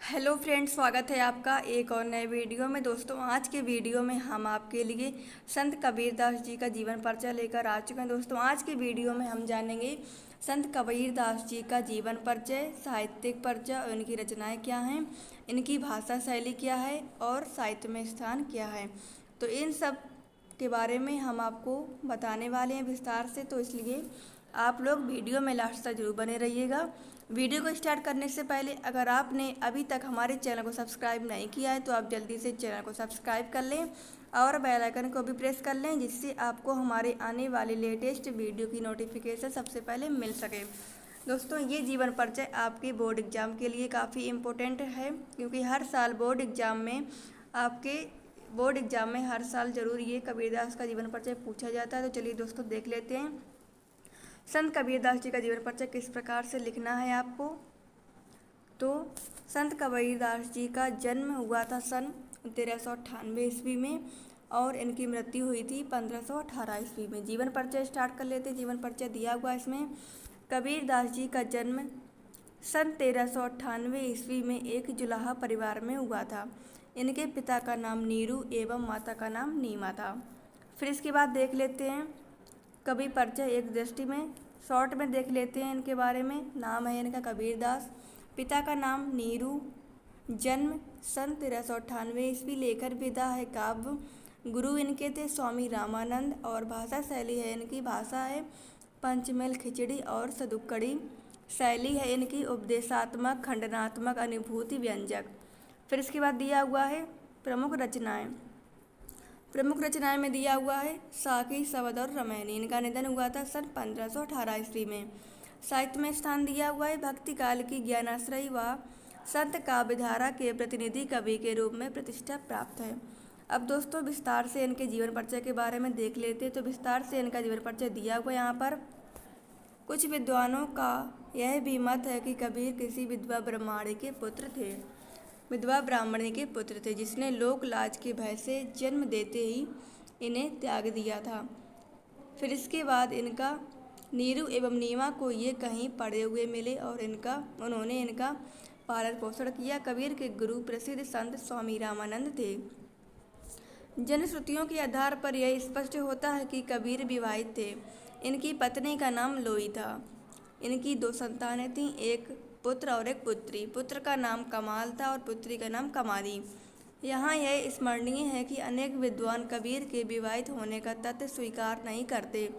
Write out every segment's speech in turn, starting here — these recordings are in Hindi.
हेलो फ्रेंड्स, स्वागत है आपका एक और नए वीडियो में। दोस्तों, आज के वीडियो में हम आपके लिए संत कबीरदास जी का जीवन परिचय लेकर आ चुके हैं। दोस्तों, आज के वीडियो में हम जानेंगे संत कबीरदास जी का जीवन परिचय, साहित्यिक परिचय और इनकी रचनाएं क्या हैं, इनकी भाषा शैली क्या है और साहित्य में स्थान क्या है। तो इन सब के बारे में हम आपको बताने वाले हैं विस्तार से, तो इसलिए आप लोग वीडियो में लास्ट तक जरूर बने रहिएगा। वीडियो को स्टार्ट करने से पहले अगर आपने अभी तक हमारे चैनल को सब्सक्राइब नहीं किया है तो आप जल्दी से चैनल को सब्सक्राइब कर लें और बेल आइकन को भी प्रेस कर लें, जिससे आपको हमारे आने वाले लेटेस्ट वीडियो की नोटिफिकेशन सबसे पहले मिल सके। दोस्तों, ये जीवन परिचय आपके बोर्ड एग्ज़ाम के लिए काफ़ी इम्पोर्टेंट है, क्योंकि हर साल बोर्ड एग्ज़ाम में हर साल ज़रूर ये कबीरदास का जीवन परिचय पूछा जाता है। तो चलिए दोस्तों, देख लेते हैं संत कबीरदास जी का जीवन परिचय किस प्रकार से लिखना है आपको। तो संत कबीरदास जी का जन्म हुआ था सन 1398 ईस्वी में और इनकी मृत्यु हुई थी 1518 ईस्वी में। जीवन परिचय स्टार्ट कर लेते हैं। जीवन परिचय दिया हुआ इसमें, कबीरदास जी का जन्म सन 1398 ईस्वी में एक जुलाहा परिवार में हुआ था। इनके पिता का नाम नीरू एवं माता का नाम नीमा था। फिर इसके बाद देख लेते हैं कवि परिचय, एक दृष्टि में शॉर्ट में देख लेते हैं इनके बारे में। नाम है इनका कबीरदास, पिता का नाम नीरू, जन्म सन 1398 ईस्वी, लेखन विधा है काव्य, गुरु इनके थे स्वामी रामानंद और भाषा शैली है इनकी भाषा है पंचमेल खिचड़ी और सदुक्कड़ी। शैली है इनकी उपदेशात्मक, खंडनात्मक, अनुभूति व्यंजक। फिर इसके बाद दिया हुआ है प्रमुख रचनाएं। प्रमुख रचनाएं में दिया हुआ है साकी, शवद और रामायणी। इनका निधन हुआ था सन 1518 ईस्वी में। साहित्य में स्थान दिया हुआ है भक्ति काल की ज्ञानाश्रयी व संत काव्यधारा के प्रतिनिधि कवि के रूप में प्रतिष्ठा प्राप्त है। अब दोस्तों, विस्तार से इनके जीवन परिचय के बारे में देख लेते। तो विस्तार से इनका जीवन परिचय दिया हुआ यहाँ पर। कुछ विद्वानों का यह भी मत है कि कबीर किसी विधवा ब्राह्मणी के पुत्र थे जिसने लोक लाज के भय से जन्म देते ही इन्हें त्याग दिया था। फिर इसके बाद इनका नीरू एवं नीमा को ये कहीं पड़े हुए मिले और उन्होंने इनका पालन पोषण किया। कबीर के गुरु प्रसिद्ध संत स्वामी रामानंद थे। जनश्रुतियों के आधार पर यह स्पष्ट होता है कि कबीर विवाहित थे। इनकी पत्नी का नाम लोई था। इनकी दो संतानें थीं, एक पुत्र और एक पुत्री। पुत्र का नाम कमाल था और पुत्री का नाम कमाली। यहाँ यह स्मरणीय है कि अनेक विद्वान कबीर के विवाहित होने का तथ्य स्वीकार नहीं करते।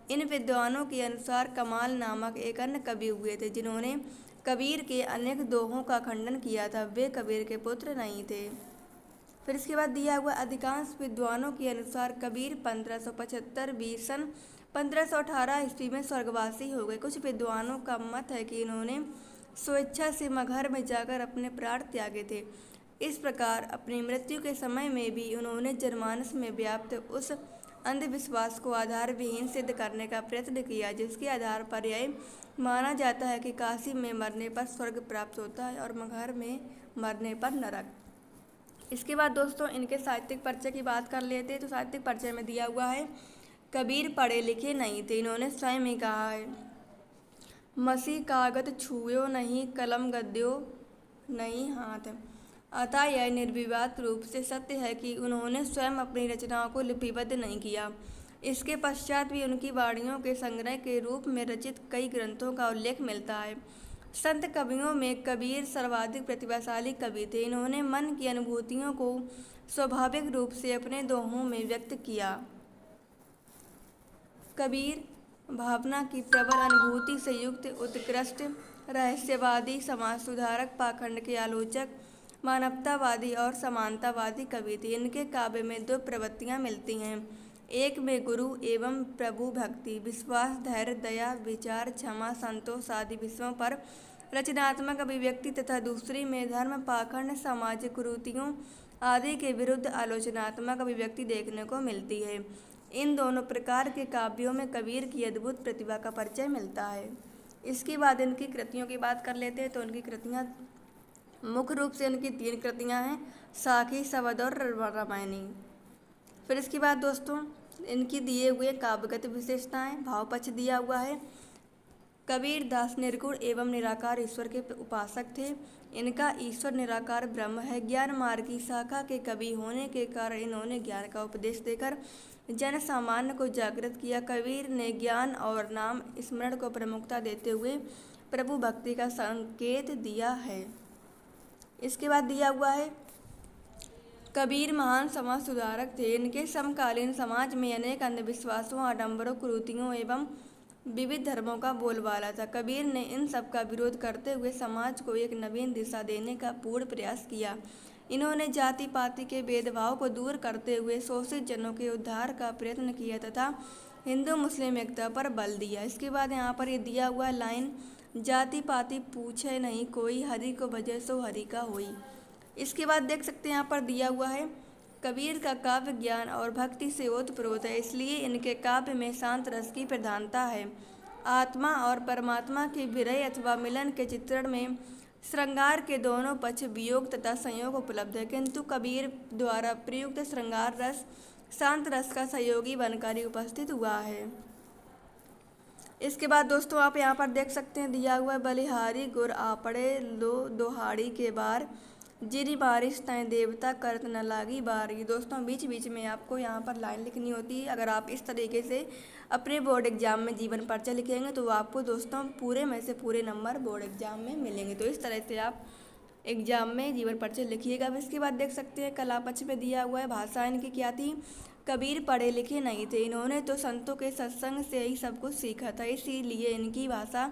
इन विद्वानों के अनुसार कमाल नामक एक अन्य कवि हुए थे जिन्होंने कबीर के अनेक दोहों का खंडन किया था। वे कबीर के पुत्र नहीं थे। फिर इसके बाद दिया हुआ अधिकांश विद्वानों के अनुसार कबीर 1575 बीस सन 1518 ईस्वी में स्वर्गवासी हो गए। कुछ विद्वानों का मत है कि इन्होंने स्वेच्छा से मगहर में जाकर अपने प्राण त्यागे थे। इस प्रकार अपनी मृत्यु के समय में भी उन्होंने जनमानस में व्याप्त उस अंधविश्वास को आधार विहीन सिद्ध करने का प्रयत्न किया जिसके आधार पर यह माना जाता है कि काशी में मरने पर स्वर्ग प्राप्त होता है और मगहर में मरने पर नरक। इसके बाद दोस्तों, इनके साहित्यिक परिचय की बात कर लेते हैं। तो साहित्यिक परिचय में दिया हुआ है कबीर पढ़े लिखे नहीं थे। इन्होंने स्वयं ही कहा है, मसी कागज छुयो नहीं, कलम गद्यो नहीं हाथ। अतः यह निर्विवाद रूप से सत्य है कि उन्होंने स्वयं अपनी रचनाओं को लिपिबद्ध नहीं किया। इसके पश्चात भी उनकी वाणियों के संग्रह के रूप में रचित कई ग्रंथों का उल्लेख मिलता है। संत कवियों में कबीर सर्वाधिक प्रतिभाशाली कवि थे। इन्होंने मन की अनुभूतियों को स्वाभाविक रूप से अपने दोहों में व्यक्त किया। कबीर भावना की प्रबल अनुभूति से युक्त उत्कृष्ट रहस्यवादी, समाज सुधारक, पाखंड के आलोचक, मानवतावादी और समानतावादी कवि थे। इनके काव्य में दो प्रवृत्तियाँ मिलती हैं। एक में गुरु एवं प्रभु भक्ति, विश्वास, धैर्य, दया, विचार, क्षमा, संतोष आदि विषयों पर रचनात्मक अभिव्यक्ति तथा दूसरी में धर्म, पाखंड, सामाजिक कुरीतियों आदि के विरुद्ध आलोचनात्मक अभिव्यक्ति देखने को मिलती है। इन दोनों प्रकार के काव्यों में कबीर की अद्भुत प्रतिभा का परिचय मिलता है। इसके बाद इनकी कृतियों की बात कर लेते हैं। तो इनकी कृतियाँ मुख्य रूप से इनकी 3 कृतियाँ हैं, साकी, शवद और रामायणी। फिर इसके बाद दोस्तों, इनकी दिए हुए काव्यगत विशेषताएं, भाव पक्ष दिया हुआ है। कबीर दास निर्गुण एवं निराकार ईश्वर के उपासक थे। इनका ईश्वर निराकार ब्रह्म है। ज्ञान मार्ग की शाखा के कवि होने के कारण इन्होंने ज्ञान का उपदेश देकर जन सामान्य को जागृत किया। कबीर ने ज्ञान और नाम स्मरण को प्रमुखता देते हुए प्रभु भक्ति का संकेत दिया है। इसके बाद दिया हुआ है, कबीर महान समाज सुधारक थे। इनके समकालीन समाज में अनेक अंधविश्वासों, आडंबरों, कुरीतियों एवं विविध धर्मों का बोलबाला था। कबीर ने इन सब का विरोध करते हुए समाज को एक नवीन दिशा देने का पूर्ण प्रयास किया। इन्होंने जाति पाति के भेदभाव को दूर करते हुए शोषित जनों के उद्धार का प्रयत्न किया तथा हिंदू मुस्लिम एकता पर बल दिया। इसके बाद यहाँ पर ये दिया हुआ लाइन, जाति पाति पूछे नहीं कोई, हरि को भजे सो हरि का होई। इसके बाद देख सकते हैं यहाँ पर दिया हुआ है, कबीर का काव्य ज्ञान और भक्ति से ओतप्रोत है, इसलिए इनके काव्य में शांत रस की प्रधानता है। आत्मा और परमात्मा के विरह अथवा मिलन के चित्रण में श्रृंगार के दोनों पक्ष वियोग तथा संयोग उपलब्ध है, किंतु कबीर द्वारा प्रयुक्त श्रृंगार रस शांत रस का सहयोगी बनकर ही उपस्थित हुआ है। इसके बाद दोस्तों आप यहाँ पर देख सकते हैं दिया हुआ, बलिहारी गुर आपड़े लो दोहाड़ी के बार, जिरी बारिश तय देवता करत न लागी बारी। दोस्तों बीच बीच में आपको यहाँ पर लाइन लिखनी होती है। अगर आप इस तरीके से अपने बोर्ड एग्जाम में जीवन परिचय लिखेंगे तो आपको दोस्तों पूरे में से पूरे नंबर बोर्ड एग्जाम में मिलेंगे। तो इस तरह से आप एग्जाम में जीवन परिचय लिखिएगा। इसके बाद देख सकते हैं कला पक्ष में दिया हुआ है, भाषा इनकी क्या थी, कबीर पढ़े लिखे नहीं थे। इन्होंने तो संतों के सत्संग से ही सब कुछ सीखा था, इसीलिए इनकी भाषा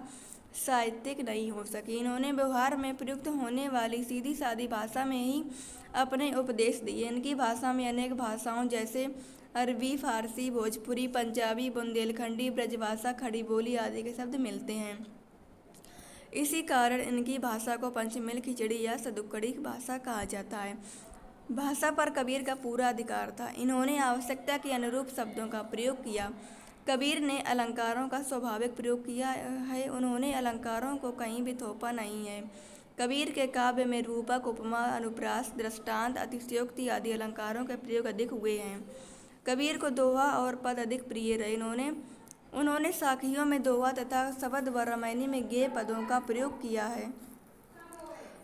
साहित्यिक नहीं हो सकी। इन्होंने व्यवहार में प्रयुक्त होने वाली सीधी सादी भाषा में ही अपने उपदेश दिए। इनकी भाषा में अनेक भाषाओं जैसे अरबी, फारसी, भोजपुरी, पंजाबी, बुंदेलखंडी, ब्रजभाषा, खड़ी बोली आदि के शब्द मिलते हैं। इसी कारण इनकी भाषा को पंचमेल खिचड़ी या सदुक्कड़ी भाषा कहा जाता है। भाषा पर कबीर का पूरा अधिकार था। इन्होंने आवश्यकता के अनुरूप शब्दों का प्रयोग किया। कबीर ने अलंकारों का स्वाभाविक प्रयोग किया है। उन्होंने अलंकारों को कहीं भी थोपा नहीं है। कबीर के काव्य में रूपक, उपमा, अनुप्रास, दृष्टांत, अतिशयोक्ति आदि अलंकारों के प्रयोग अधिक हुए हैं। कबीर को दोहा और पद अधिक प्रिय रहे। उन्होंने साखियों में दोहा तथा शब्द व रामायणी में गेय पदों का प्रयोग किया है।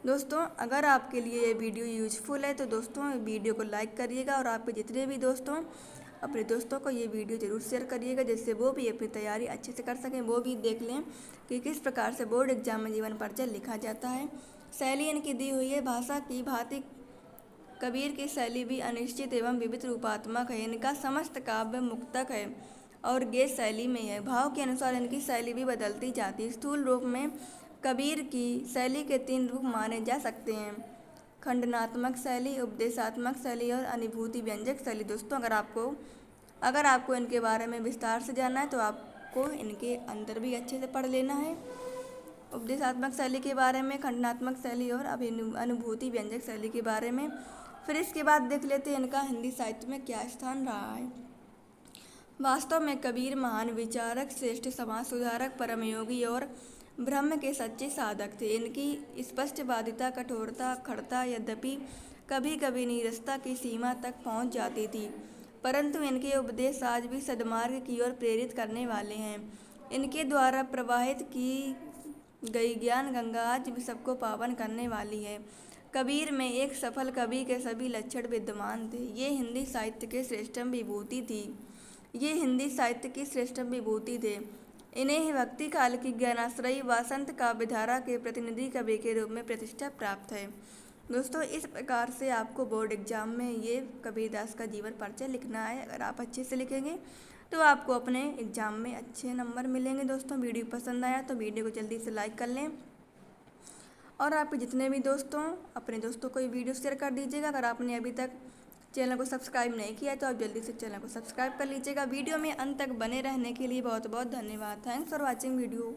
दोस्तों अगर आपके लिए ये वीडियो यूजफुल है तो दोस्तों वीडियो को लाइक करिएगा और आपके जितने भी दोस्तों अपने दोस्तों को ये वीडियो ज़रूर शेयर करिएगा, जिससे वो भी अपनी तैयारी अच्छे से कर सकें, वो भी देख लें कि किस प्रकार से बोर्ड एग्जाम में जीवन परिचय लिखा जाता है। शैली इनकी दी हुई है, भाषा की भांति कबीर की शैली भी अनिश्चित एवं विविध रूपात्मक है। इनका समस्त काव्य मुक्तक है और गेय शैली में है। भाव के अनुसार इनकी शैली भी बदलती जाती है। स्थूल रूप में कबीर की शैली के 3 रूप माने जा सकते हैं, खंडनात्मक शैली, उपदेशात्मक शैली और अनुभूति व्यंजक शैली। दोस्तों अगर आपको इनके बारे में विस्तार से जानना है तो आपको इनके अंदर भी अच्छे से पढ़ लेना है, उपदेशात्मक शैली के बारे में, खंडनात्मक शैली और अनुभूति व्यंजक शैली के बारे में। फिर इसके बाद देख लेते हैं इनका हिंदी साहित्य में क्या स्थान रहा है। वास्तव में कबीर महान विचारक, श्रेष्ठ समाज सुधारक, परम योगी और ब्रह्म के सच्चे साधक थे। इनकी स्पष्टवादिता, कठोरता, खड़ता यद्यपि कभी कभी नीरसता की सीमा तक पहुंच जाती थी, परंतु इनके उपदेश आज भी सद्मार्ग की ओर प्रेरित करने वाले हैं। इनके द्वारा प्रवाहित की गई ज्ञान गंगा आज भी सबको पावन करने वाली है। कबीर में एक सफल कवि के सभी लक्षण विद्यमान थे। ये हिंदी साहित्य की श्रेष्ठतम विभूति थे। इन्हें भक्ति काल की ज्ञानाश्रयी वासंत काव्यधारा के प्रतिनिधि कवि के रूप में प्रतिष्ठा प्राप्त है। दोस्तों इस प्रकार से आपको बोर्ड एग्जाम में ये कबीरदास का जीवन परिचय लिखना है। अगर आप अच्छे से लिखेंगे तो आपको अपने एग्जाम में अच्छे नंबर मिलेंगे। दोस्तों वीडियो पसंद आया तो वीडियो को जल्दी से लाइक कर लें और आपके जितने भी दोस्तों अपने दोस्तों को ये वीडियो शेयर कर दीजिएगा। अगर आपने अभी तक चैनल को सब्सक्राइब नहीं किया है तो आप जल्दी से चैनल को सब्सक्राइब कर लीजिएगा। वीडियो में अंत तक बने रहने के लिए बहुत बहुत धन्यवाद। Thanks for watching video.